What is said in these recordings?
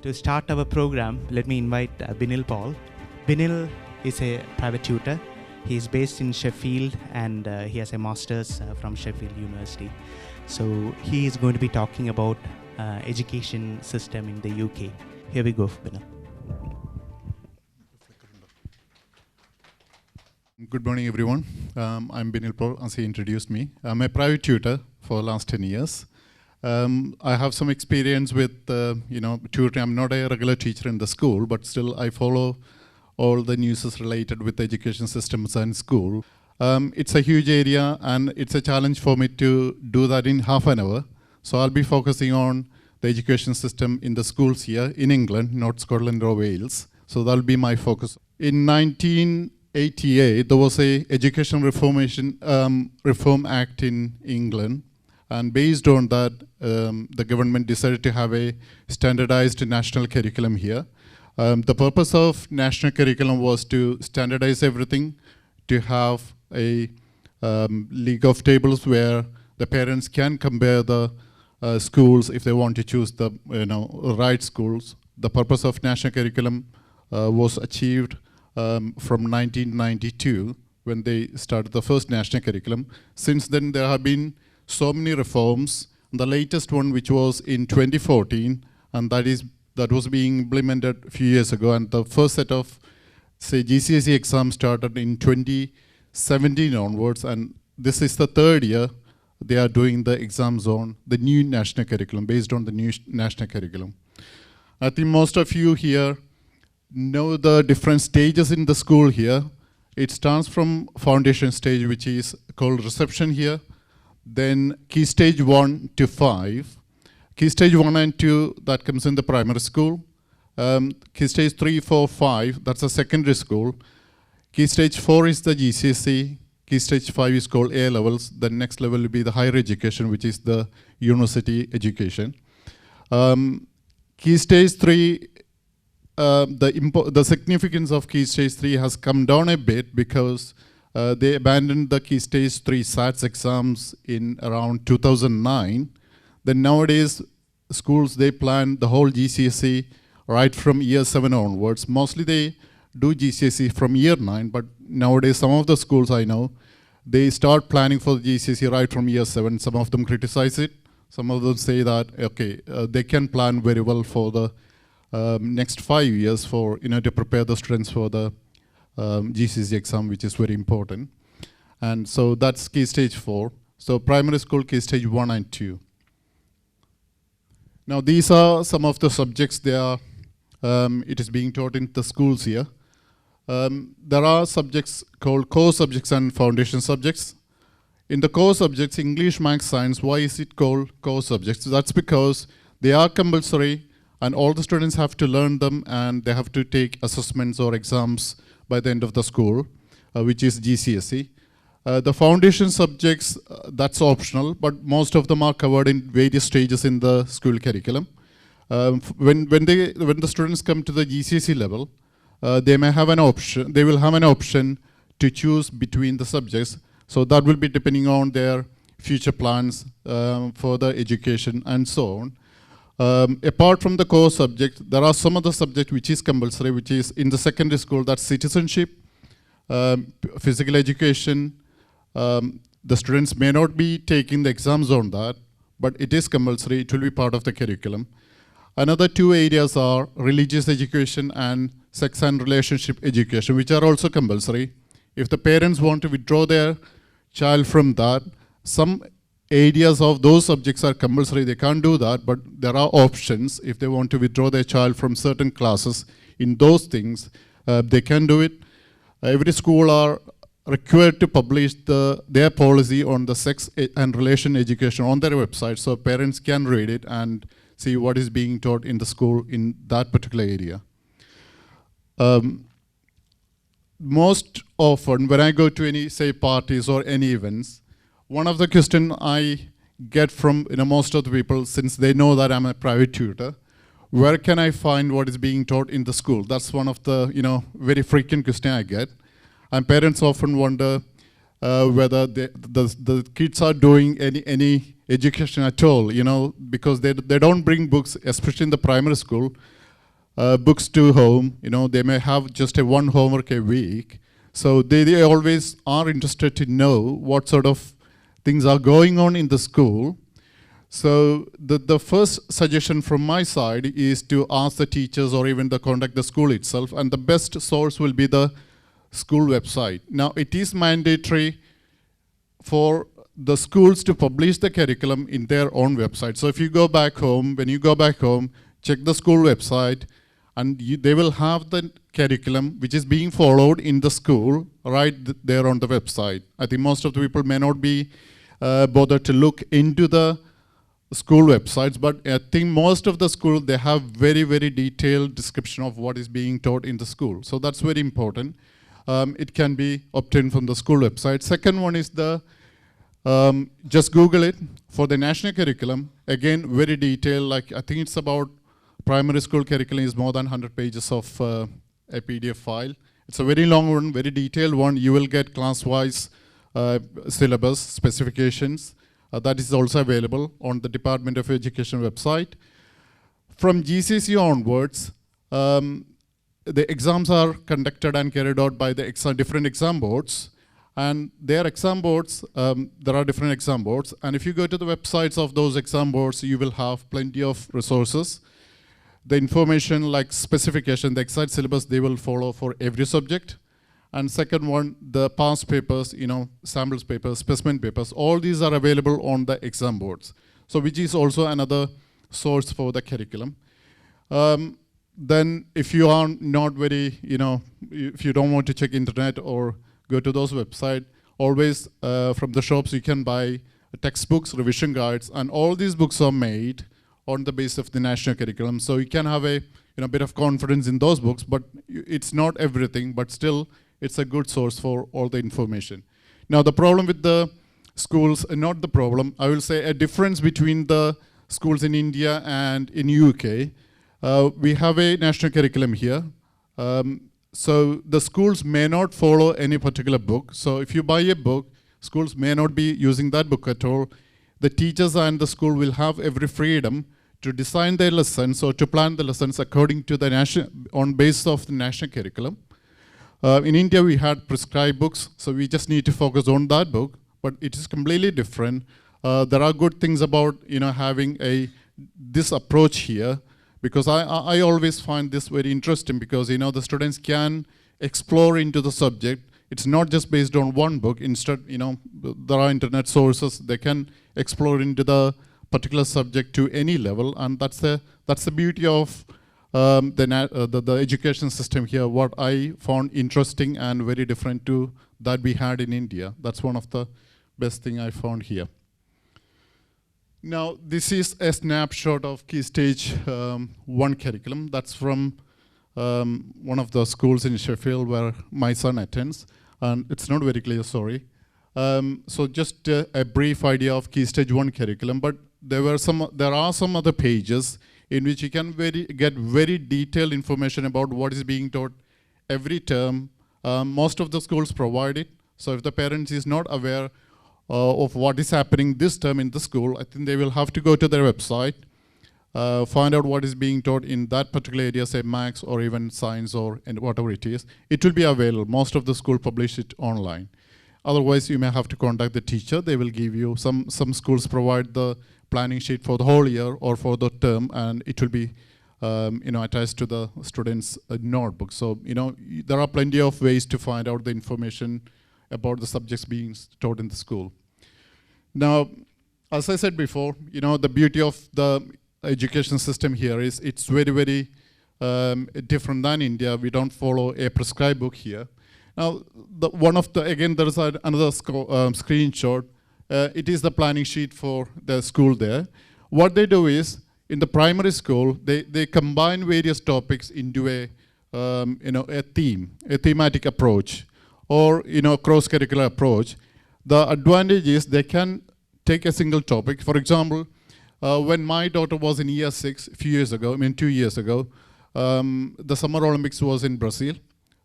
To start our program, let me invite Binil Paul. Binil is a private tutor. He is based in Sheffield and he has a master's from Sheffield University. So he is going to be talking about education system in the UK. Here we go, Binil. Good morning, everyone. I'm Binil Paul, as he introduced me. I'm a private tutor for the last 10 years. I have some experience with, tutoring. I'm not a regular teacher in the school, but still I follow all the news related with the education systems and school. It's a huge area, and it's a challenge for me to do that in half an hour. So I'll be focusing on the education system in the schools here in England, not Scotland or Wales. So that'll be my focus. In 1988, there was a Education Reform Act in England. And based on that, the government decided to have a standardized national curriculum here. The purpose of national curriculum was to standardize everything, to have a league of tables where the parents can compare the schools if they want to choose the right schools. The purpose of national curriculum was achieved from 1992 when they started the first national curriculum. Since then, there have been so many reforms. The latest one, which was in 2014, and that was being implemented a few years ago. And the first set of, say, GCSE exams started in 2017 onwards, and this is the third year they are doing the exams on the new national curriculum, based on the new national curriculum. I think most of you here know the different stages in the school here. It starts from foundation stage, which is called reception here. Then key stage 1 to 5. Key stage 1 and 2, that comes in the primary school. Key stage 3, 4, 5, that's a secondary school. Key stage 4 is the GCSE. Key stage 5 is called A levels. The next level will be the higher education, which is the university education. Key stage 3, the significance of key stage 3 has come down a bit because they abandoned the key stage 3 SATs exams in around 2009. Then nowadays, schools, they plan the whole GCSE right from year 7 onwards. Mostly they do GCSE from year 9, but nowadays some of the schools I know, they start planning for the GCSE right from year 7. Some of them criticize it. Some of them say that, okay, they can plan very well for the next 5 years for, to prepare the students for the GCSE exam, which is very important. And so that's key stage 4. So primary school, key stage 1 and 2. Now these are some of the subjects it is being taught in the schools here. There are subjects called core subjects and foundation subjects. In the core subjects, English, Maths, Science, why is it called core subjects? That's because they are compulsory and all the students have to learn them, and they have to take assessments or exams by the end of the school, which is GCSE. The foundation subjects, that's optional, but most of them are covered in various stages in the school curriculum. When the students come to the GCSE level, they will have an option to choose between the subjects. So that will be depending on their future plans for the education and so on. Apart from the core subject, there are some other subject which is compulsory, which is in the secondary school, that's citizenship, physical education. The students may not be taking the exams on that, but it is compulsory, it will be part of the curriculum. Another 2 areas are religious education and sex and relationship education, which are also compulsory. If the parents want to withdraw their child from that, some areas of those subjects are compulsory, they can't do that, but there are options. If they want to withdraw their child from certain classes in those things, they can do it. Every school are required to publish their policy on the sex and relation education on their website, so parents can read it and see what is being taught in the school in that particular area. Most often, when I go to any, say, parties or any events, one of the questions I get from most of the people, since they know that I'm a private tutor, where can I find what is being taught in the school? That's one of the very frequent question I get. And parents often wonder whether the kids are doing any education at all, because they don't bring books, especially in the primary school. books to home. They may have just one homework a week. So they always are interested to know what sort of things are going on in the school. So the first suggestion from my side is to ask the teachers or even contact the school itself, and the best source will be the school website. Now, it is mandatory for the schools to publish the curriculum in their own website. So if you go back home, when you go back home, check the school website, and they will have the curriculum which is being followed in the school right there on the website. I think most of the people may not be bothered to look into the school websites, but I think most of the schools, they have very, very detailed description of what is being taught in the school. So that's very important. It can be obtained from the school website. Second one is just Google it for the national curriculum. Again, very detailed, like I think it's about primary school curriculum is more than 100 pages of a PDF file. It's a very long one, very detailed one. You will get class-wise syllabus specifications. That is also available on the Department of Education website. From GCSE onwards, the exams are conducted and carried out by the different exam boards. And their exam boards, there are different exam boards. And if you go to the websites of those exam boards, you will have plenty of resources. The information like specification, the exact syllabus they will follow for every subject. And second one, the past papers, samples papers, specimen papers, all these are available on the exam boards. So which is also another source for the curriculum. Then if you are not very, if you don't want to check internet or go to those websites, always from the shops you can buy textbooks, revision guides, and all these books are made on the basis of the national curriculum. So you can have a bit of confidence in those books, but it's not everything, but still it's a good source for all the information. Now the problem with the schools, not the problem, I will say a difference between the schools in India and in UK. We have a national curriculum here. So the schools may not follow any particular book. So if you buy a book, schools may not be using that book at all. The teachers and the school will have every freedom to design their lessons or to plan the lessons according to the on basis of the national curriculum. In India, we had prescribed books, so we just need to focus on that book, but it is completely different. There are good things about having this approach here, because I always find this very interesting, because the students can explore into the subject. It's not just based on one book. Instead, there are internet sources. They can explore into the particular subject to any level, and that's the beauty of the education system here. What I found interesting and very different to that we had in India. That's one of the best thing I found here. Now, this is a snapshot of Key Stage 1 curriculum. That's from one of the schools in Sheffield where my son attends. And it's not very clear, sorry. So just a brief idea of Key Stage 1 curriculum, but there are some other pages in which you can get very detailed information about what is being taught every term. Most of the schools provide it. So if the parent is not aware of what is happening this term in the school, I think they will have to go to their website, find out what is being taught in that particular area, say maths or even science or whatever it is. It will be available. Most of the schools publish it online. Otherwise, you may have to contact the teacher. They will give you, some schools provide the planning sheet for the whole year or for the term, and it will be attached to the student's notebook. So there are plenty of ways to find out the information about the subjects being taught in the school. Now, as I said before, the beauty of the education system here is it's very, very different than India. We don't follow a prescribed book here. Now, again, there is another screenshot. It is the planning sheet for the school there. What they do is, in the primary school, they combine various topics into a thematic approach, or cross-curricular approach. The advantage is they can take a single topic. For example, when my daughter was in year 6 a few years ago, 2 years ago, the Summer Olympics was in Brazil,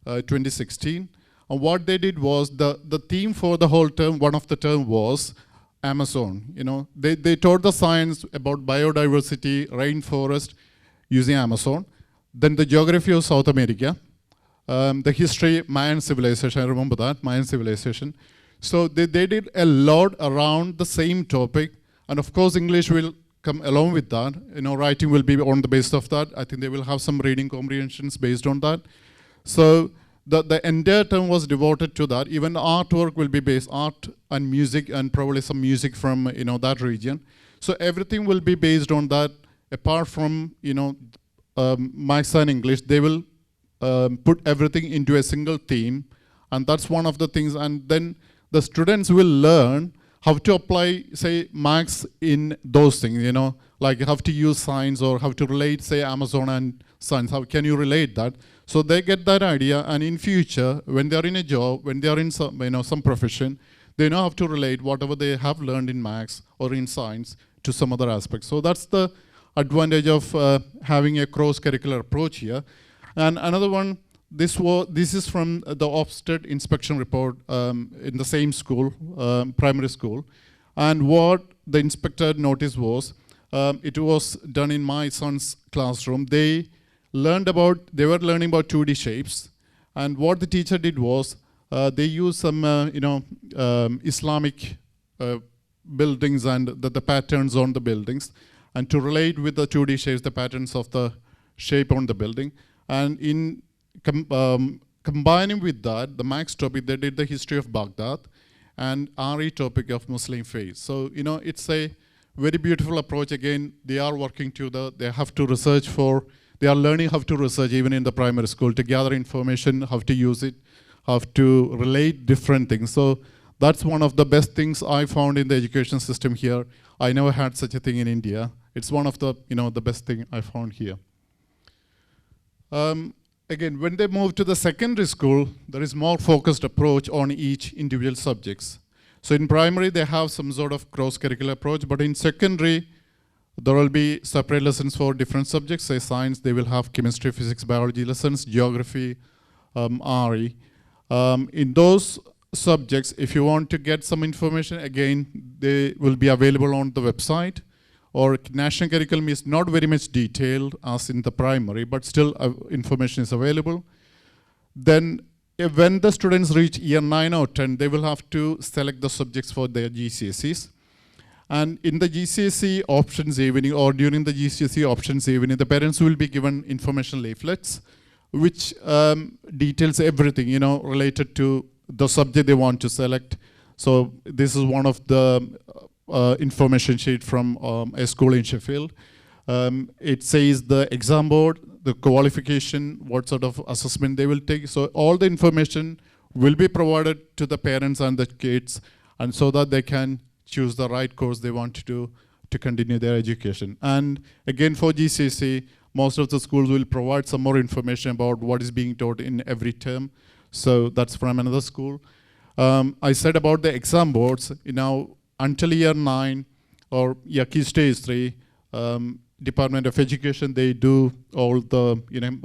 2016. And what they did was, the theme for the whole term, one of the term was Amazon. They taught the science about biodiversity, rainforest, using Amazon. Then the geography of South America, the history, Mayan civilization, I remember that, Mayan civilization. So they did a lot around the same topic, and of course English will come along with that. Writing will be on the basis of that. I think they will have some reading comprehensions based on that. So the entire term was devoted to that. Even artwork will be based, art and music, and probably some music from that region. So everything will be based on that. Apart from Maths and English, they will put everything into a single theme, and that's one of the things. And then the students will learn how to apply, say, Maths in those things, like how to use science or how to relate, say, Amazon and science. How can you relate that? So they get that idea, and in future, when they're in a job, when they're in some profession, they know how to relate whatever they have learned in Maths or in science to some other aspects. So that's the advantage of having a cross-curricular approach here. And another one, this is from the Ofsted inspection report in the same school, primary school. And what the inspector noticed was, it was done in my son's classroom. They were learning about 2D shapes. And what the teacher did was, they used some Islamic buildings and the patterns on the buildings, and to relate with the 2D shapes, the patterns of the shape on the building. And in combining with that, the Maths topic, they did the history of Baghdad, and RE topic of Muslim faith. So, it's a very beautiful approach. Again, they are working they have to research they are learning how to research even in the primary school, to gather information, how to use it, how to relate different things. So that's one of the best things I found in the education system here. I never had such a thing in India. It's one of the, the best thing I found here. Again, when they move to the secondary school, there is more focused approach on each individual subjects. So in primary, they have some sort of cross-curricular approach, but in secondary, there will be separate lessons for different subjects. Say science, they will have chemistry, physics, biology lessons, geography, RE. In those subjects, if you want to get some information, again, they will be available on the website. Or national curriculum is not very much detailed as in the primary, but still information is available. Then when the students reach year 9 or 10, they will have to select the subjects for their GCSEs. And in the GCSE options evening, or during the GCSE options evening, the parents will be given information leaflets, which details everything, related to the subject they want to select. So this is one of the information sheet from a school in Sheffield. It says the exam board, the qualification, what sort of assessment they will take. So all the information will be provided to the parents and the kids, and so that they can choose the right course they want to do to continue their education. And again, for GCSE, most of the schools will provide some more information about what is being taught in every term. So that's from another school. I said about the exam boards, until year 9 or key stage 3, Department of Education, they do all the,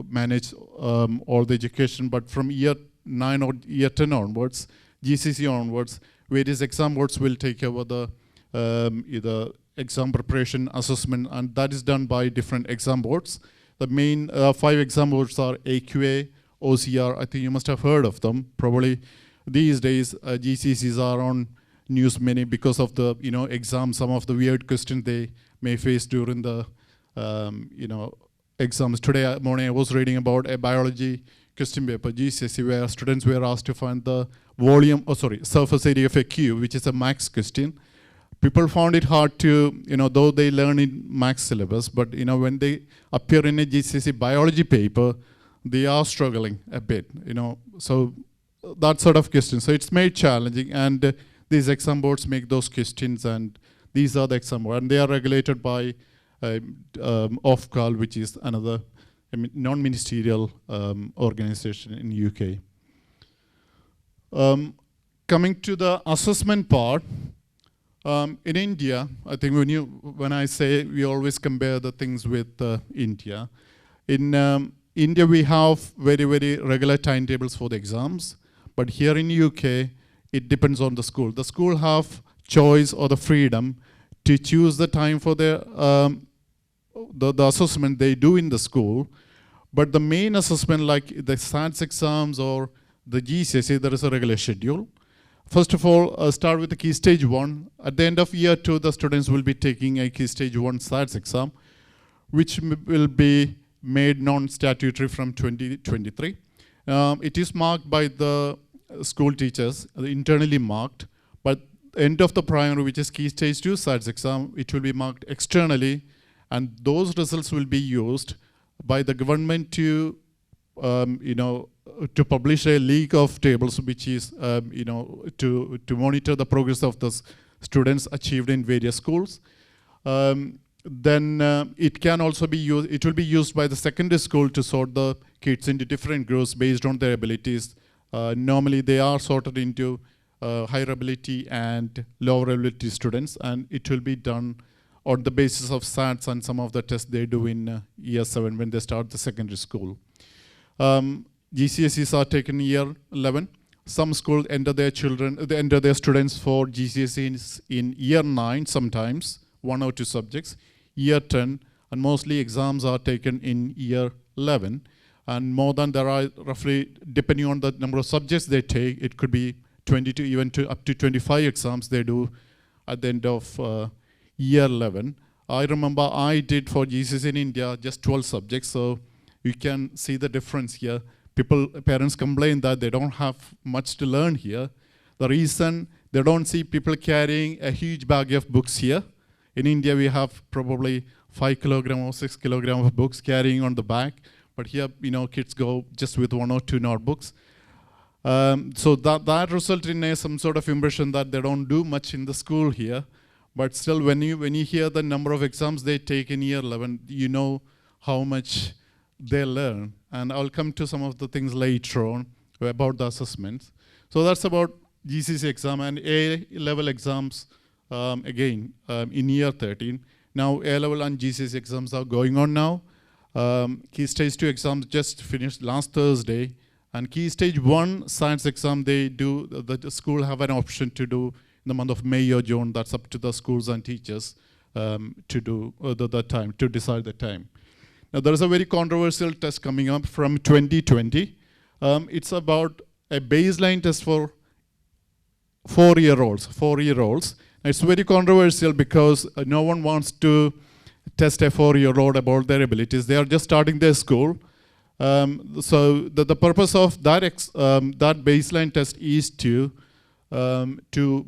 manage all the education, but from year 9 or year 10 onwards, GCSE onwards, various exam boards will take over the either exam preparation, assessment, and that is done by different exam boards. The main 5 exam boards are AQA, OCR, I think you must have heard of them. Probably these days, GCSEs are on news many because of the exam, some of the weird questions they may face during the exams. Today morning I was reading about a biology question paper, GCSE, where students were asked to find the surface area of a cube, which is a maths question. People found it hard to, though they learn in maths syllabus, but when they appear in a GCSE biology paper, they are struggling a bit, so that sort of question. So it's made challenging, and these exam boards make those questions, and these are the exam boards, and they are regulated by Ofcal, which is another non-ministerial organization in UK. Coming to the assessment part, in India, I think when I say we always compare the things with India. In India, we have very, very regular timetables for the exams, but here in UK, it depends on the school. The school have choice or the freedom to choose the time for the assessment they do in the school, But the main assessment, like the SATs exams or the GCSE, there is a regular schedule. First of all, start with the Key Stage 1. At the end of year 2, the students will be taking a Key Stage 1 SATs exam, which will be made non-statutory from 2023. It is marked by the school teachers, internally marked, but end of the primary, which is Key Stage 2 SATs exam, it will be marked externally, and those results will be used by the government to, to publish a league of tables, which is, to monitor the progress of the students achieved in various schools. Then it can also be used, it will be used by the secondary school to sort the kids into different groups based on their abilities. Normally they are sorted into higher ability and lower ability students, and it will be done on the basis of SATs and some of the tests they do in year 7 when they start the secondary school. GCSEs are taken year 11. Some schools enter their students for GCSEs in year 9 sometimes, 1 or 2 subjects, year 10, and mostly exams are taken in year 11. And more than there are roughly, depending on the number of subjects they take, it could be 22, even up to 25 exams they do at the end of year 11. I remember I did for GCSE in India just 12 subjects, so you can see the difference here. Parents complain that they don't have much to learn here. The reason they don't see people carrying a huge bag of books here. In India, we have probably 5 kilograms or 6 kilograms of books carrying on the back. But here, kids go just with 1 or 2 notebooks. So that resulted in some sort of impression that they don't do much in the school here. But still, when you hear the number of exams they take in year 11, you know how much they learn. And I'll come to some of the things later on about the assessments. So that's about GCSE exam and A-level exams, again, in year 13. Now, A-level and GCSE exams are going on now. Key Stage 2 exams just finished last Thursday. And Key Stage 1 science exam, the school have an option to do in the month of May or June. That's up to the schools and teachers to do the time, to decide the time. Now, there is a very controversial test coming up from 2020. It's about a baseline test for 4-year-olds. It's very controversial because no one wants to test a 4-year-old about their abilities. They are just starting their school. So the purpose of that baseline test is to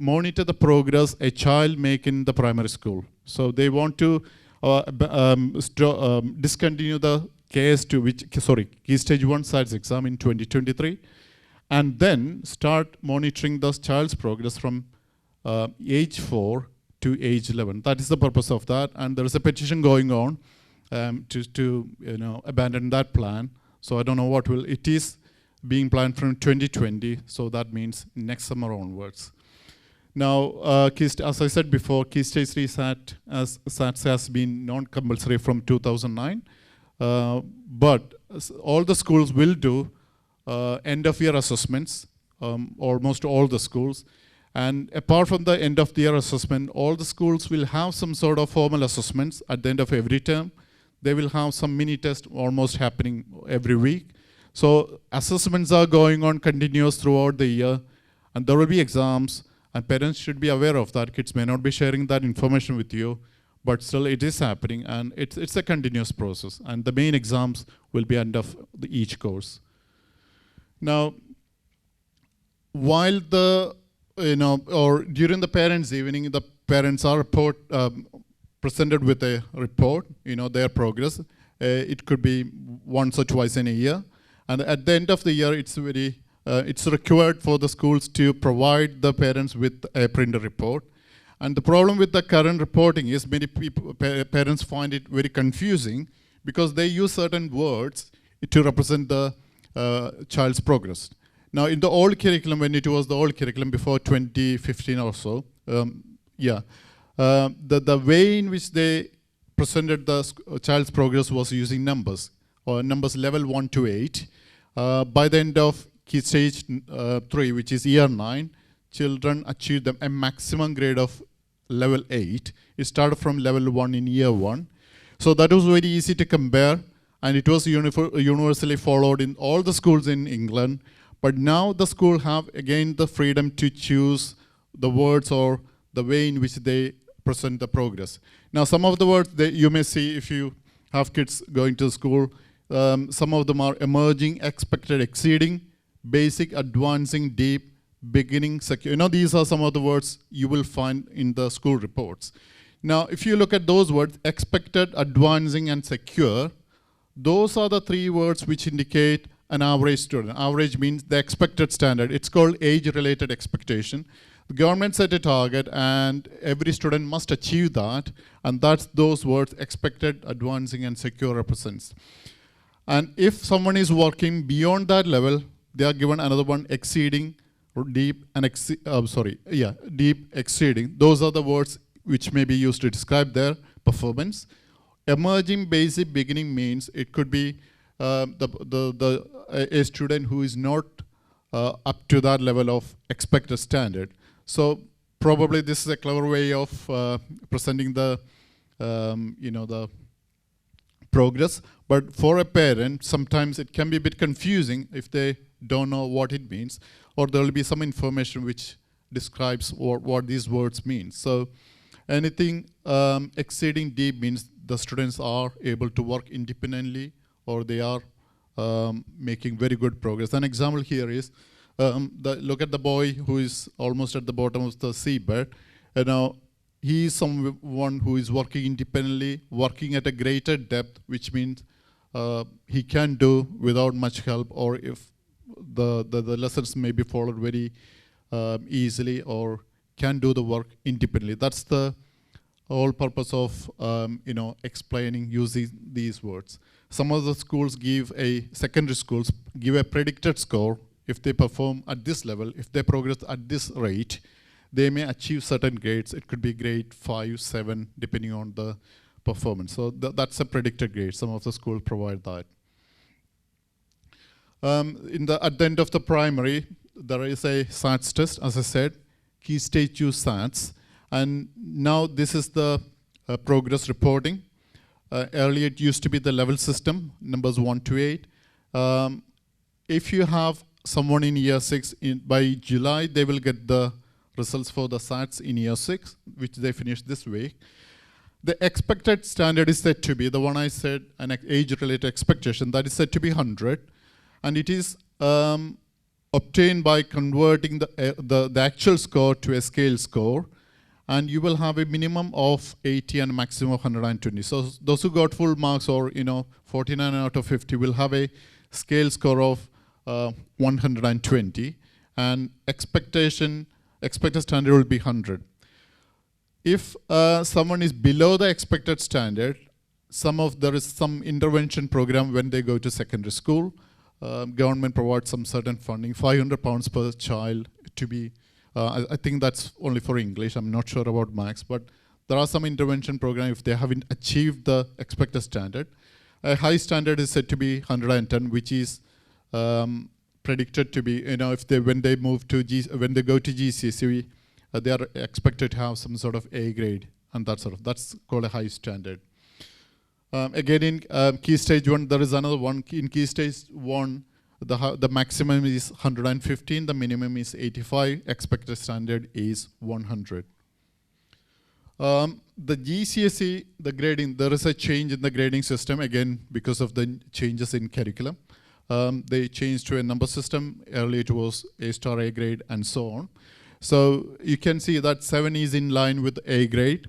monitor the progress a child makes in the primary school. So they want to discontinue the Key Stage 1 science exam in 2023, and then start monitoring the child's progress from age 4 to age 11. That is the purpose of that, and there is a petition going on to abandon that plan. So I don't know what will. It is being planned from 2020, so that means next summer onwards. Now, as I said before, Key Stage 3 SATs has been non-compulsory from 2009, but all the schools will do end-of-year assessments, almost all the schools. And apart from the end-of-the-year assessment, all the schools will have some sort of formal assessments at the end of every term. They will have some mini tests almost happening every week. So assessments are going on continuous throughout the year, and there will be exams. And parents should be aware of that. Kids may not be sharing that information with you, but still it is happening, and it's a continuous process. And the main exams will be end of each course. Now, while during the parents' evening, the parents are presented with a report, their progress. It could be once or twice in a year. And at the end of the year, it's required for the schools to provide the parents with a printed report. And the problem with the current reporting is many parents find it very confusing because they use certain words to represent the child's progress. Now, in the old curriculum, when it was the old curriculum before 2015 or so, the way in which they presented the child's progress was using numbers, or numbers level 1 to 8. By the end of Key Stage 3, which is year 9, children achieved a maximum grade of level 8. It started from level 1 in year 1. So that was very easy to compare. and it was universally followed in all the schools in England. But now the school have again the freedom to choose the words or the way in which they present the progress. Now some of the words that you may see if you have kids going to school, some of them are emerging, expected, exceeding, basic, advancing, deep, beginning, secure. These are some of the words you will find in the school reports. Now, if you look at those words, expected, advancing, and secure, those are the three words which indicate an average student. Average means the expected standard. It's called age-related expectation. The government set a target, and every student must achieve that, and that's those words, expected, advancing, and secure represents. And if someone is working beyond that level, they are given another one, exceeding, deep, and deep, exceeding. Those are the words which may be used to describe their performance. Emerging, basic, beginning means it could be a student who is not up to that level of expected standard. So probably this is a clever way of presenting the the progress. But for a parent, sometimes it can be a bit confusing if they don't know what it means, or there will be some information which describes what these words mean. So anything exceeding deep means the students are able to work independently, or they are making very good progress. An example here is, look at the boy who is almost at the bottom of the seabed. Now, he is someone who is working independently, working at a greater depth, which means he can do without much help, or if the lessons may be followed very easily, or can do the work independently. That's the whole purpose of explaining using these words. Some of the schools secondary schools give a predicted score. If they perform at this level, if they progress at this rate, they may achieve certain grades. It could be grade 5, 7, depending on the performance. So that's a predicted grade. Some of the schools provide that. At the end of the primary, there is a SATs test, as I said, key stage 2 SATs. And now this is the progress reporting. Earlier it used to be the level system, numbers 1 to 8. If you have someone in year 6, by July, they will get the results for the SATs in year 6, which they finished this week. The expected standard is said to be, the one I said, an age-related expectation, that is said to be 100. And it is obtained by converting the actual score to a scale score. And you will have a minimum of 80 and a maximum of 120. So those who got full marks, or 49 out of 50, will have a scale score of 120, and expected standard will be 100. If someone is below the expected standard, there is some intervention program when they go to secondary school. Government provides some certain funding, £500 per child to be. I think that's only for English. I'm not sure about maths, but there are some intervention programs if they haven't achieved the expected standard. A high standard is said to be 110, which is predicted to be, when they go to GCSE, they are expected to have some sort of A grade, and that's called a high standard. Again, in key stage 1, there is another one. In key stage 1, the maximum is 115, the minimum is 85, expected standard is 100. The GCSE, the grading, there is a change in the grading system, again, because of the changes in curriculum. They changed to a number system. Earlier it was A star, A grade, and so on. So you can see that 7 is in line with A grade,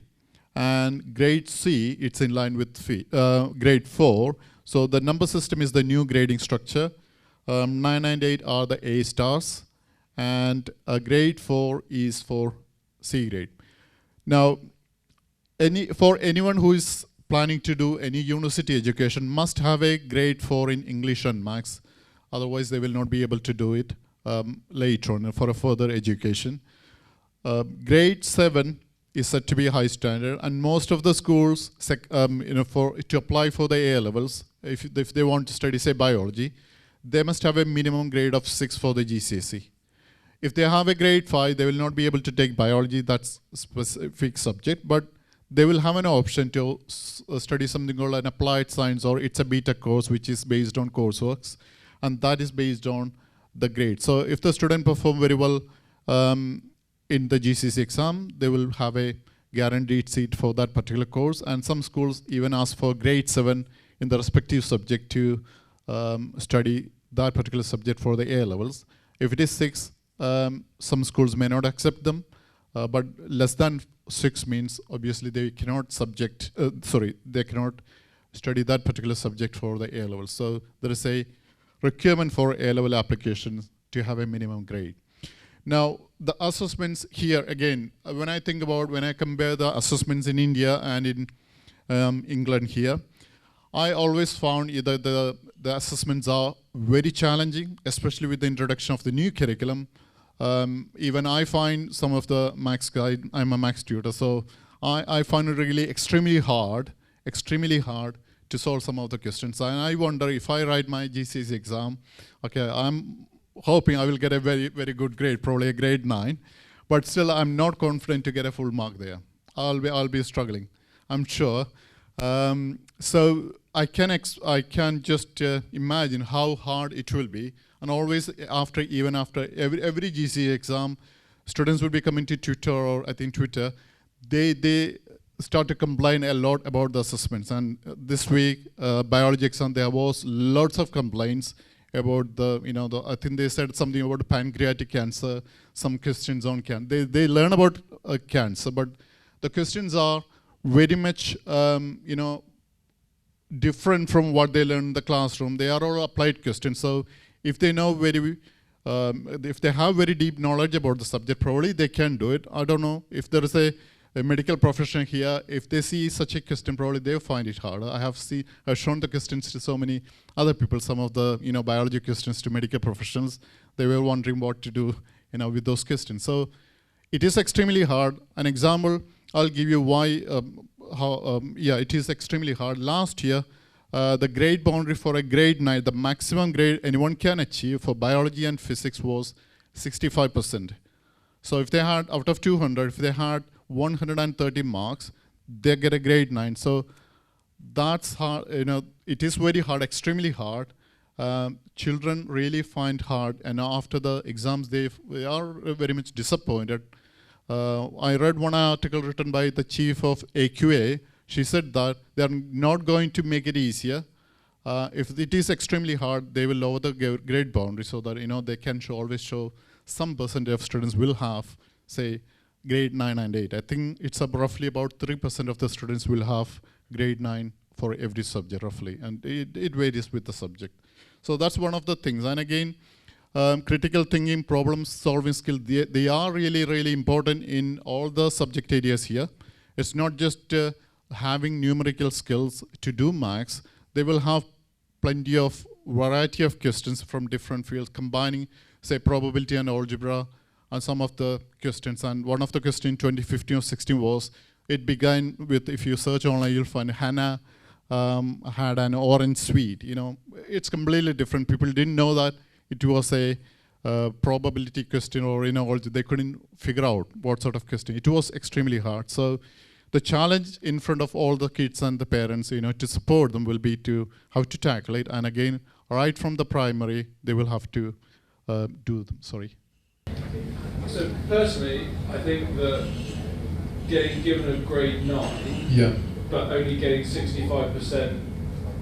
and grade C, it's in line with grade 4. So the number system is the new grading structure. 9 and 8 are the A stars, and grade 4 is for C grade. Now, for anyone who is planning to do any university education must have a grade 4 in English and Maths. Otherwise, they will not be able to do it later on for a further education. Grade 7 is said to be a high standard, and most of the schools, to apply for the A levels, if they want to study, say, biology, they must have a minimum grade of 6 for the GCSE. If they have a grade 5, they will not be able to take biology, that's a specific subject, but they will have an option to study something called an applied science, or it's a beta course which is based on courseworks, and that is based on the grade. So if the student perform very well in the GCSE exam, they will have a guaranteed seat for that particular course, and some schools even ask for grade 7 in the respective subject to study that particular subject for the A levels. If it is 6, some schools may not accept them, but less than 6 means obviously they cannot they cannot study that particular subject for the A levels. So there is a requirement for A level applications to have a minimum grade. Now the assessments here again, when I compare the assessments in India and in England here, I always found either the assessments are very challenging, especially with the introduction of the new curriculum. Even I find some of the maths guide, I'm a maths tutor, so I find it really extremely hard to solve some of the questions. And I wonder if I write my GCSE exam, okay, I'm hoping I will get a very, very good grade, probably a grade 9, but still I'm not confident to get a full mark there. I'll be struggling, I'm sure. So I can just imagine how hard it will be. And always even after every GCSE exam, students will be coming to tutor or I think Twitter. They start to complain a lot about the assessments. And this week, biology exam, there was lots of complaints about I think they said something about pancreatic cancer, some questions on cancer. They learn about cancer, but the questions are very much, different from what they learn in the classroom. They are all applied questions. So if they know if they have very deep knowledge about the subject, probably they can do it. I don't know if there is a medical profession here. If they see such a question, probably they find it harder. I've shown the questions to so many other people. Some of the biology questions to medical professionals. They were wondering what to do with those questions. So it is extremely hard. An example I'll give you why. It is extremely hard. Last year, the grade boundary for a grade 9, the maximum grade anyone can achieve for biology and physics was 65%. So if they had, out of 200, if they had 130 marks, they get a grade 9. So that's hard, it is very hard, extremely hard. Children really find hard, and after the exams, they are very much disappointed. I read one article written by the chief of AQA. She said that they are not going to make it easier. If it is extremely hard, they will lower the grade boundary so that they can always show some percentage of students will have, say, grade 9 and 8. I think it's roughly about 3% of the students will have grade 9 for every subject, roughly, and it varies with the subject. So that's one of the things. And again, critical thinking, problem solving skill, they are really, really important in all the subject areas here. It's not just having numerical skills to do maths. They will have plenty of variety of questions from different fields, combining, say, probability and algebra and some of the questions. And one of the questions in 2015 or 16 was, it began with, if you search online, you'll find Hannah had an orange sweet. It's completely different. People didn't know that it was a probability question, or they couldn't figure out what sort of question. It was extremely hard. So the challenge in front of all the kids and the parents, to support them will be to how to tackle it. And again, right from the primary, they will have to do them. Sorry. So personally, I think that getting given a grade 9, but only getting 65%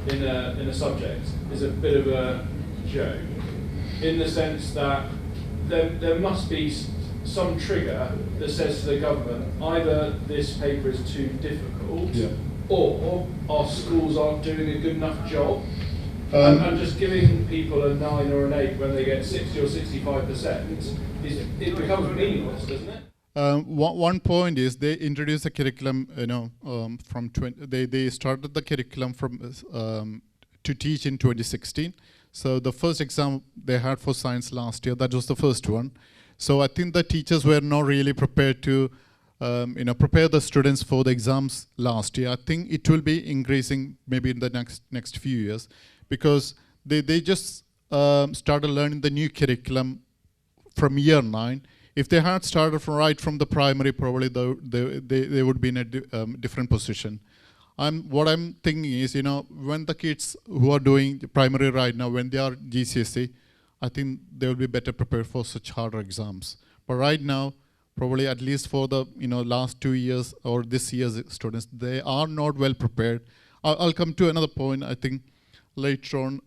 in a subject is a bit of a joke, in the sense that there must be some trigger that says to the government, either this paper is too difficult, or our schools aren't doing a good enough job. And just giving people a 9 or an 8 when they get 60 or 65%, it becomes meaningless, doesn't it? One point is they introduced a curriculum, they started the curriculum to teach in 2016. So the first exam they had for science last year, that was the first one. So I think the teachers were not really prepared to prepare the students for the exams last year. I think it will be increasing maybe in the next few years, because they just started learning the new curriculum from year 9. If they had started from the primary, probably they would be in a different position. What I'm thinking is, when the kids who are doing primary right now, when they are GCSE, I think they will be better prepared for such harder exams. But right now, probably at least for the last 2 years or this year's students, they are not well prepared. I'll come to another point, I think, later on.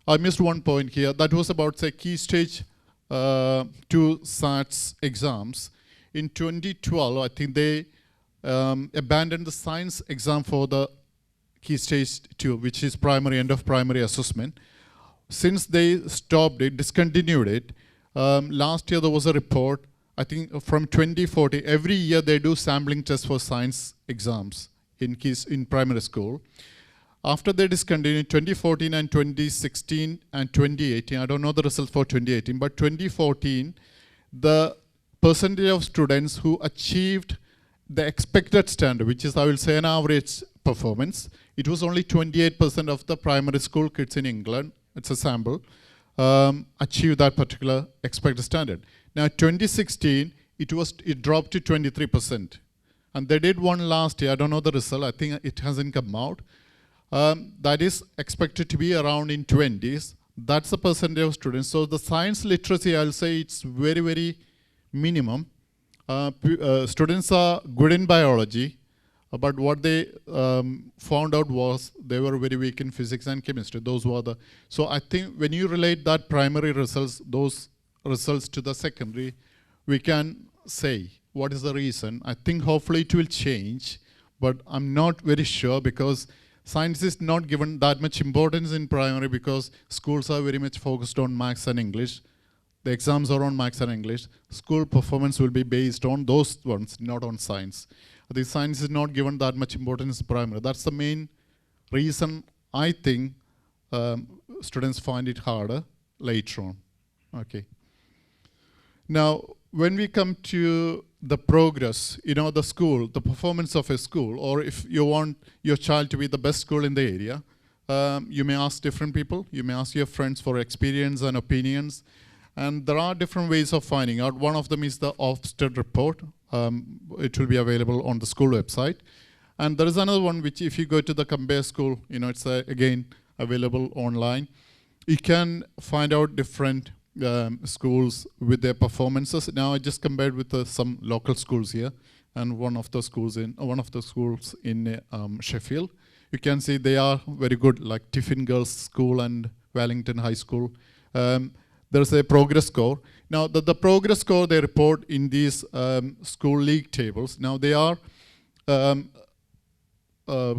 I missed one point here. That was about, say, Key Stage 2 SATs exams. In 2012, I think they abandoned the science exam for the Key Stage 2, which is end of primary assessment. Since they stopped it, discontinued it, last year there was a report, I think from 2040, every year they do sampling tests for science exams in primary school. After they discontinued 2014 and 2016 and 2018, I don't know the results for 2018, but 2014, the percentage of students who achieved the expected standard, which is, I will say, an average performance, it was only 28% of the primary school kids in England, it's a sample, achieved that particular expected standard. Now, 2016, it dropped to 23%. And they did one last year, I don't know the result, I think it hasn't come out. That is expected to be around in 20s. That's the percentage of students. So the science literacy, I'll say it's very, very minimum. Students are good in biology, but what they found out was they were very weak in physics and chemistry. Those were the. So I think when you relate that primary results, those results to the secondary, we can say what is the reason. I think hopefully it will change, but I'm not very sure because science is not given that much importance in primary because schools are very much focused on maths and English. The exams are on maths and English. School performance will be based on those ones, not on science. The science is not given that much importance in primary. That's the main reason I think students find it harder later on. Okay. Now, when we come to the progress, the school, the performance of a school, or if you want your child to be the best school in the area, you may ask different people. You may ask your friends for experience and opinions. And there are different ways of finding out. One of them is the Ofsted report. It will be available on the school website. And there is another one which if you go to the Compare School, it's again available online. You can find out different schools with their performances. Now I just compared with some local schools here, and one of the schools in Sheffield. You can see they are very good, like Tiffin Girls School and Wellington High School. There's a progress score. Now the progress score they report in these school league tables. Now they are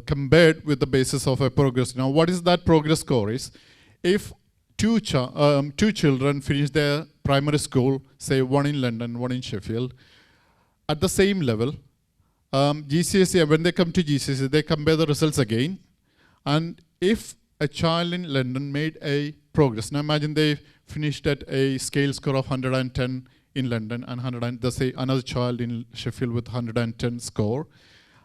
compared with the basis of a progress. Now what is that progress score is? If two children finish their primary school, say one in London, one in Sheffield, at the same level, GCSE, when they come to GCSE, they compare the results again. And if a child in London made a progress, now imagine they finished at a scale score of 110 in London and let's say another child in Sheffield with 110 score.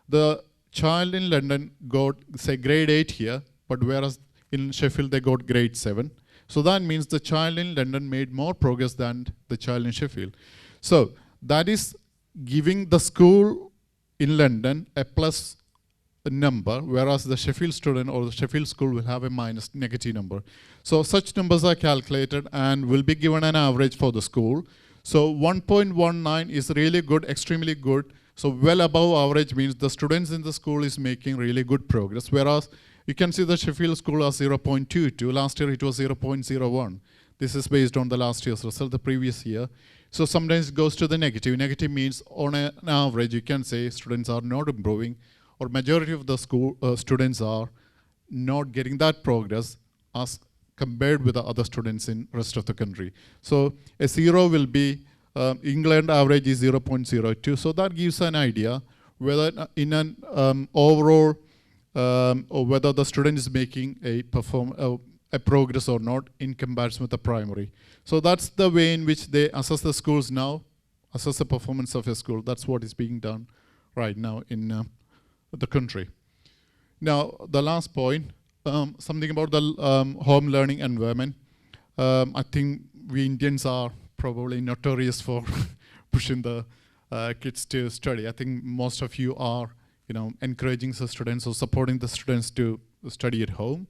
The child in London got, say, grade 8 here, but whereas in Sheffield they got grade 7. So that means the child in London made more progress than the child in Sheffield. So that is giving the school in London a plus number, whereas the Sheffield student or the Sheffield school will have a negative number. So such numbers are calculated and will be given an average for the school. So 1.19 is really good, extremely good. So well above average means the students in the school is making really good progress, whereas you can see the Sheffield school as 0.22. Last year it was 0.01. This is based on the last year's result, the previous year. So sometimes it goes to the negative. Negative means on an average, you can say students are not improving, or majority of the school students are not getting that progress as compared with the other students in rest of the country. So a 0 will be, England average is 0.02. So that gives an idea whether in an overall, or whether the student is making a progress or not in comparison with the primary. So that's the way in which they assess the schools now, assess the performance of a school. That's what is being done right now in the country. Now, the last point, something about the home learning environment. I think we Indians are probably notorious for pushing the kids to study. I think most of you are, encouraging the students or supporting the students to study at home.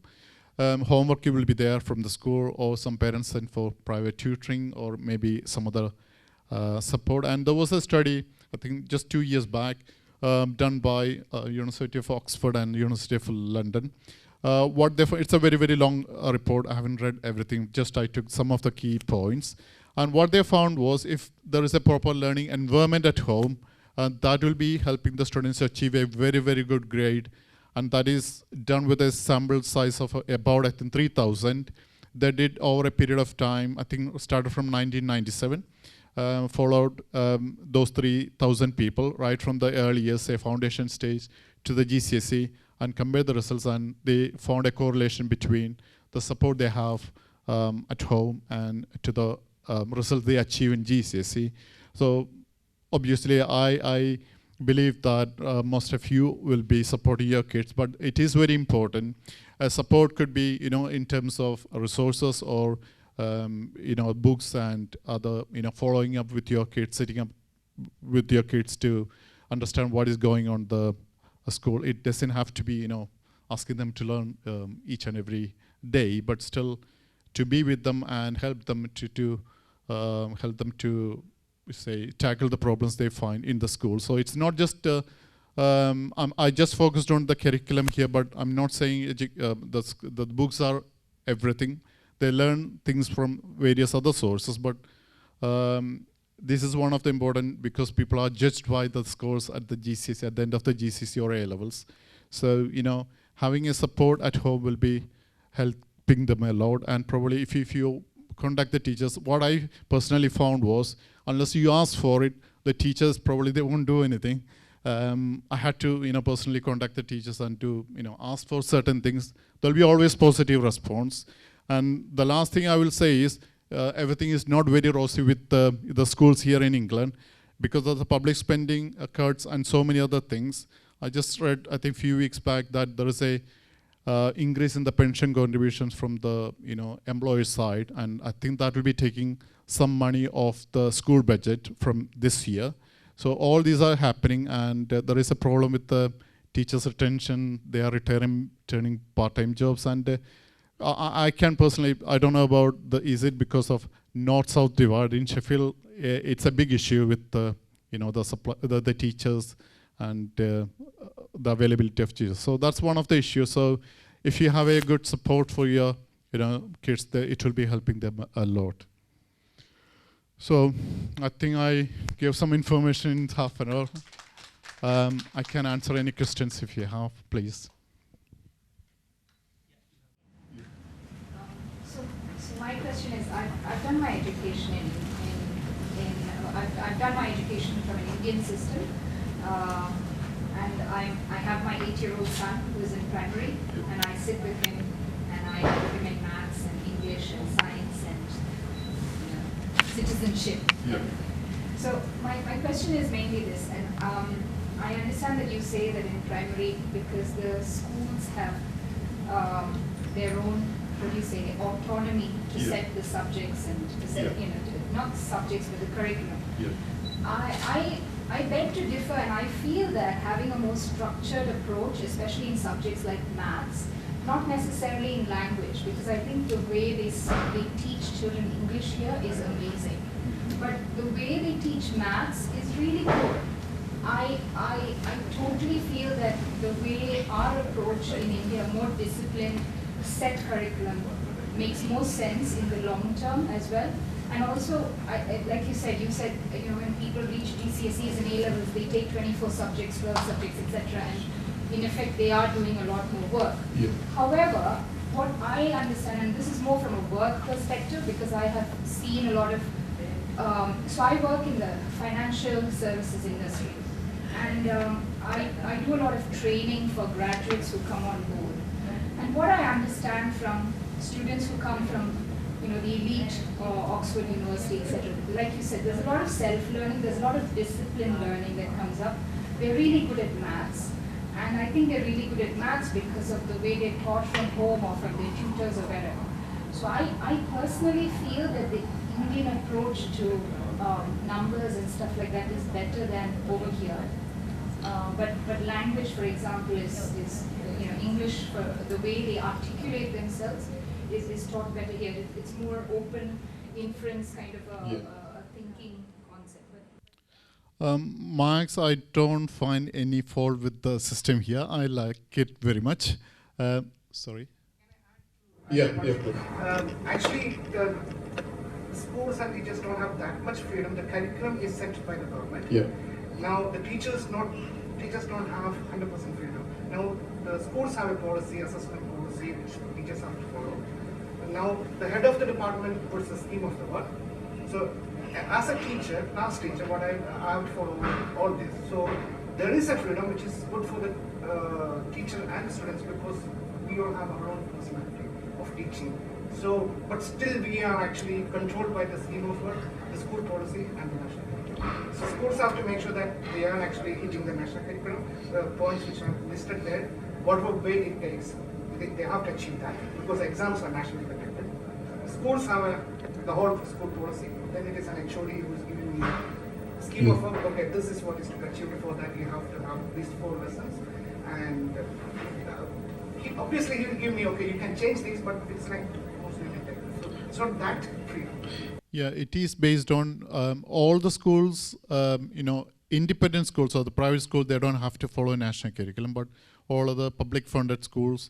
Homework will be there from the school, or some parents send for private tutoring, or maybe some other support. And there was a study, I think just 2 years back, done by University of Oxford and University of London. It's a very, very long report. I haven't read everything, just I took some of the key points. And what they found was, if there is a proper learning environment at home, that will be helping the students achieve a very, very good grade. And that is done with a sample size of about, I think, 3,000. They did over a period of time, I think started from 1997, followed those 3,000 people, right from the early years, say foundation stage, to the GCSE, and compared the results, and they found a correlation between the support they have at home and to the results they achieve in GCSE. So obviously, I believe that most of you will be supporting your kids, but it is very important. Support could be, in terms of resources, or books and other, following up with your kids, sitting up with your kids to understand what is going on the school. It doesn't have to be, asking them to learn each and every day, but still to be with them and help them to say tackle the problems they find in the school. So it's not just I just focused on the curriculum here, but I'm not saying the books are everything. They learn things from various other sources, but this is one of the important, because people are judged by the scores at the GCSE, at the end of the GCSE or A levels. So having a support at home will be helping them a lot. And probably if you contact the teachers, what I personally found was, unless you ask for it, the teachers probably they won't do anything. I had to personally contact the teachers and to ask for certain things. There'll be always positive response. And the last thing I will say is, everything is not very rosy with the schools here in England, because of the public spending cuts and so many other things. I just read, I think a few weeks back, that there is a increase in the pension contributions from the employer side, and I think that will be taking some money off the school budget from this year. So all these are happening, and there is a problem with the teachers' retention. They are turning part-time jobs, and I can personally, I don't know about is it because of north-south divide in Sheffield? It's a big issue with the the teachers and the availability of teachers. So that's one of the issues. So if you have a good support for your kids, it will be helping them a lot. So I think I gave some information in half an hour. I can answer any questions if you have, please. So my question is, I've done my education I've done my education from an Indian system, and I have my 8-year-old son who is in primary, and I sit with him and I help him in maths and English and science and citizenship. Yeah. So my question is mainly this, and I understand that you say that in primary, because the schools have their own, autonomy to set the subjects and to set, not the subjects but the curriculum. Yeah. I beg to differ, and I feel that having a more structured approach, especially in subjects like maths, not necessarily in language, because I think the way they teach children English here is amazing. But the way they teach maths is really good. I totally feel that the way our approach in India, more disciplined, set curriculum, makes more sense in the long term as well. And also, like you said, when people reach GCSEs and A-levels, they take 24 subjects, 12 subjects, etc. And in effect, they are doing a lot more work. Yeah. However, what I understand, and this is more from a work perspective, because I have seen a lot of, so I work in the financial services industry. And I do a lot of training for graduates who come on board. And what I understand from students who come from the elite Oxford University, etc. Like you said, there's a lot of self-learning, there's a lot of discipline learning that comes up. They're really good at maths. And I think they're really good at maths because of the way they're taught from home or from their tutors or wherever. So I personally feel that Indian approach to numbers and stuff like that is better than over here. But language, for example, is English, for the way they articulate themselves is taught better here. It's more open inference kind of a thinking concept. Max, I don't find any fault with the system here. I like it very much. Sorry. Yeah, please. Actually, the schools and teachers don't have that much freedom. The curriculum is set by the government. Yeah. Now the teachers don't have 100% freedom. Now the schools have a policy, assessment policy, which teachers have to follow. Now the head of the department puts the scheme of the work. So as a teacher, class teacher, what I have to follow all this. So there is a freedom which is good for the teacher and students, because we all have our own personality of teaching. So, but still we are actually controlled by the scheme of work, the school policy and the national curriculum. So schools have to make sure that they are actually hitting the national curriculum, the points which are listed there, whatever way it takes, they have to achieve that, because exams are nationally conducted. Schools have the whole school policy, then it is an HOD who is giving me a scheme of work, okay, this is what is to be achieved. For that you have to have these 4 lessons, and obviously he will give me, okay, you can change these, but it's like mostly limited. So it's not that free. Yeah, it is based on all the schools, independent schools or the private schools, they don't have to follow a national curriculum, but all of the public funded schools,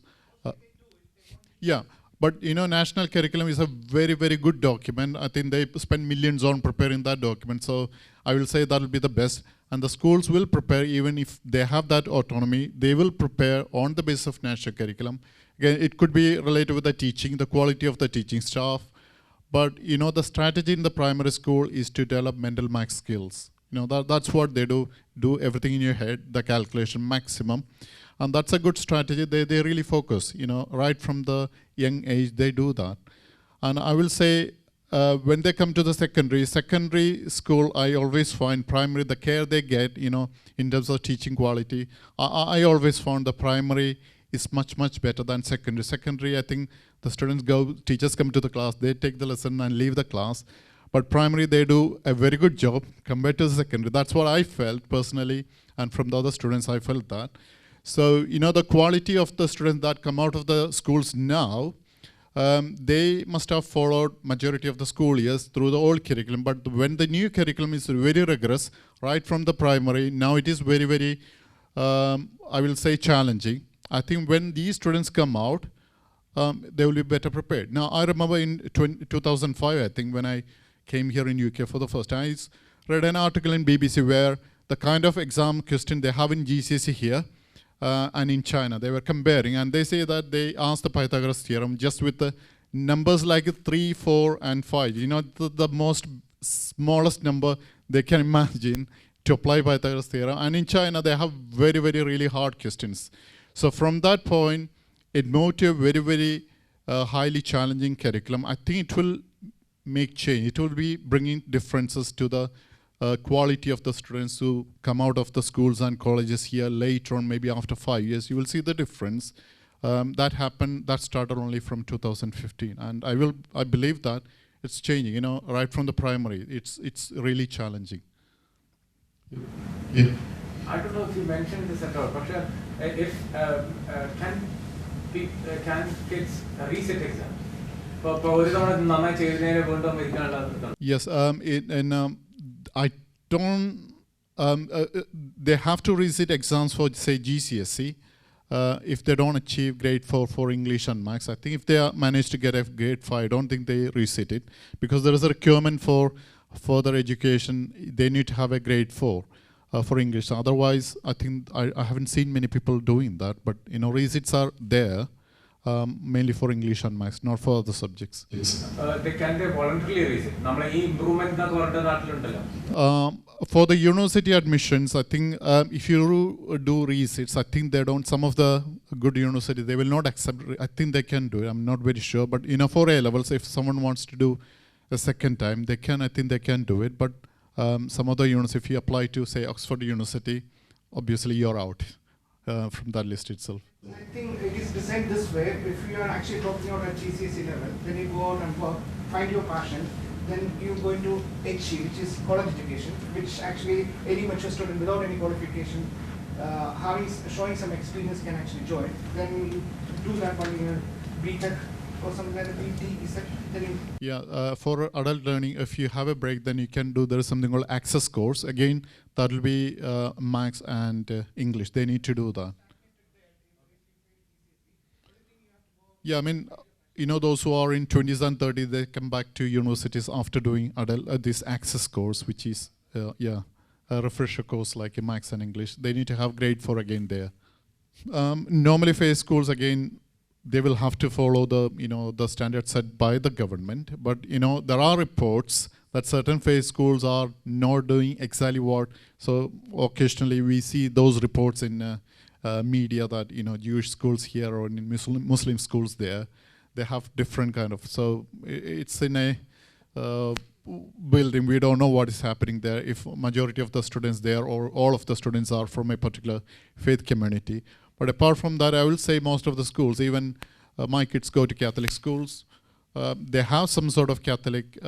yeah. But national curriculum is a very, very good document. I think they spend millions on preparing that document. So I will say that will be the best. And the schools will prepare, even if they have that autonomy, they will prepare on the basis of national curriculum. Again, it could be related with the teaching, the quality of the teaching staff. But the strategy in the primary school is to develop mental math skills. That's what they do. Do everything in your head, the calculation maximum. And that's a good strategy. They really focus, right from the young age, they do that. And I will say, when they come to the secondary school, I always find primary, the care they get, in terms of teaching quality, I always found the primary is much, much better than secondary. Secondary, I think the teachers come to the class, they take the lesson and leave the class. But primary, they do a very good job compared to the secondary. That's what I felt personally, and from the other students, I felt that. So, the quality of the students that come out of the schools now, they must have followed majority of the school years through the old curriculum. But when the new curriculum is very rigorous, right from the primary, now it is very, very, I will say, challenging. I think when these students come out, they will be better prepared. Now, I remember in 2005, I think, when I came here in UK for the first time, I read an article in BBC where the kind of exam question they have in GCSE here, and in China, they were comparing, and they say that they asked the Pythagoras theorem just with the numbers like 3, 4, and 5. The most smallest number they can imagine to apply Pythagoras theorem. And in China, they have very, very, really hard questions. So from that point, it moved to a very, very highly challenging curriculum. I think it will make change. It will be bringing differences to the quality of the students who come out of the schools and colleges here later on, maybe after 5 years. You will see the difference. That started only from 2015. And I believe that it's changing, right from the primary. It's really challenging. Yeah. I don't know if you mentioned this at all, but can kids reset exams? Yes, I don't, they have to resit exams for, say, GCSE, if they don't achieve grade 4 for English and Maths. I think if they manage to get a grade 5, I don't think they resit it, because there is a requirement for further education. They need to have a grade 4 for English. Otherwise, I think I haven't seen many people doing that, but resits are there. Mainly for English and Maths, not for other subjects. Yes. Can they voluntarily resit? Improvement for the university admissions, I think if you do resits, I think they don't. Some of the good universities, they will not accept. I think they can do it. I'm not very sure, but for A levels, if someone wants to do a second time, they can. I think they can do it. But some other universities, if you apply to, say, Oxford University, obviously you're out from that list itself. I think it is designed this way. If you are actually talking about a GCSE level, then you go out and work, find your passion, then you go into HE, which is college education, which actually any mature student without any qualification, showing some experience can actually join. Then you do that while you're BTech or something like that, BT, is that, then you... Yeah, for adult learning, if you have a break, then you can do, there is something called access course. Again, that will be Maths and English. They need to do that. Yeah, I mean, you know, those who are in 20s and 30s, they come back to universities after doing adult, this access course, which is, a refresher course like a Maths and English. They need to have grade 4 again there. Normally phase schools, again, they will have to follow the, the standards set by the government. But, there are reports that certain phase schools are not doing exactly what. So occasionally we see those reports in media that, Jewish schools here or in Muslim schools there, they have different kind of, so it's in a building, we don't know what is happening there, if majority of the students there or all of the students are from a particular faith community. But apart from that, I will say most of the schools, even my kids go to Catholic schools, they have some sort of Catholic,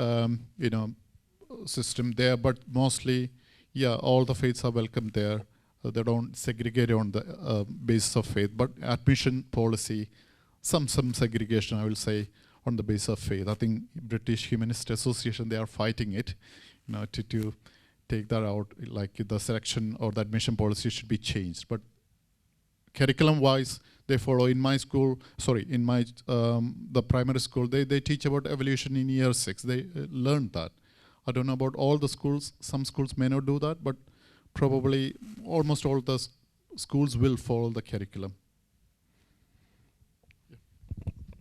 system there, but mostly, yeah, all the faiths are welcome there. They don't segregate on the basis of faith, but admission policy, some segregation, I will say, on the basis of faith. I think British Humanist Association, they are fighting it, to take that out, like the selection or the admission policy should be changed. But curriculum-wise, they follow in my school, the primary school, they teach about evolution in year 6. They learned that. I don't know about all the schools. Some schools may not do that, but probably almost all the schools will follow the curriculum.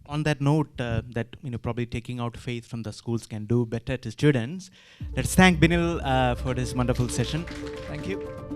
On that note, that probably taking out faith from the schools can do better to students. Let's thank Binil for this wonderful session. Thank you.